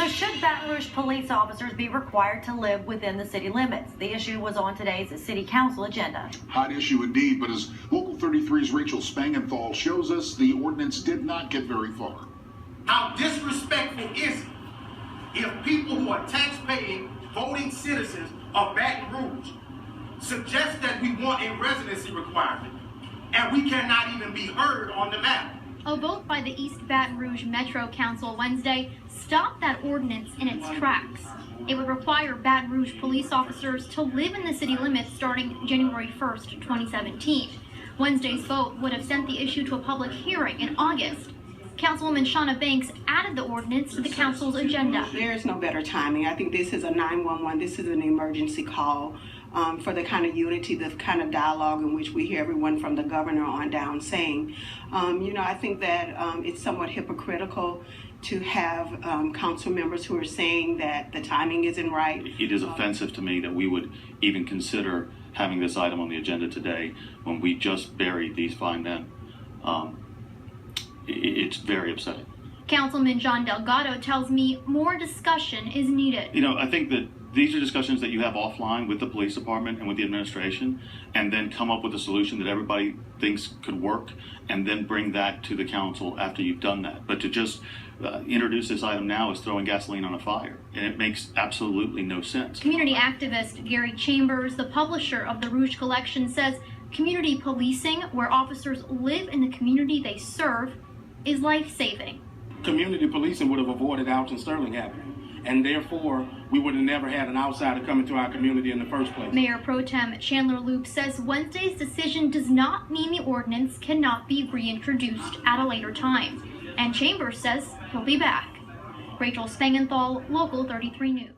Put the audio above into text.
So should Baton Rouge police officers be required to live within the city limits? The issue was on today's city council agenda. Hot issue indeed, but as Local 33's Rachel Spangenthal shows us, the ordinance did not get very far. How disrespectful is it if people who are tax-paying, voting citizens of Baton Rouge suggest that we want a residency requirement, and we cannot even be heard on the matter? A vote by the East Baton Rouge Metro Council Wednesday stopped that ordinance in its tracks. It would require Baton Rouge police officers to live in the city limits starting January 1st, 2017. Wednesday's vote would have sent the issue to a public hearing in August. Councilwoman Shauna Banks added the ordinance to the council's agenda. There is no better timing. I think this is a 911. This is an emergency call for the kind of unity, the kind of dialogue in which we hear everyone from the governor on down saying, I think that it's somewhat hypocritical to have council members who are saying that the timing isn't right. It is offensive to me that we would even consider having this item on the agenda today when we just buried these fine men. It's very upsetting. Councilman John Delgado tells me more discussion is needed. I think that these are discussions that you have offline with the police department and with the administration, and then come up with a solution that everybody thinks could work, and then bring that to the council after you've done that. But to just introduce this item now is throwing gasoline on a fire, and it makes absolutely no sense. Community activist Gary Chambers, the publisher of the Rouge Collection, says community policing, where officers live in the community they serve, is life-saving. Community policing would have avoided Alton Sterling happening, and therefore we would have never had an outsider come into our community in the first place. Mayor Pro Tem Chandler Loop says Wednesday's decision does not mean the ordinance cannot be reintroduced at a later time, and Chambers says he'll be back. Rachel Spangenthal, Local 33 News.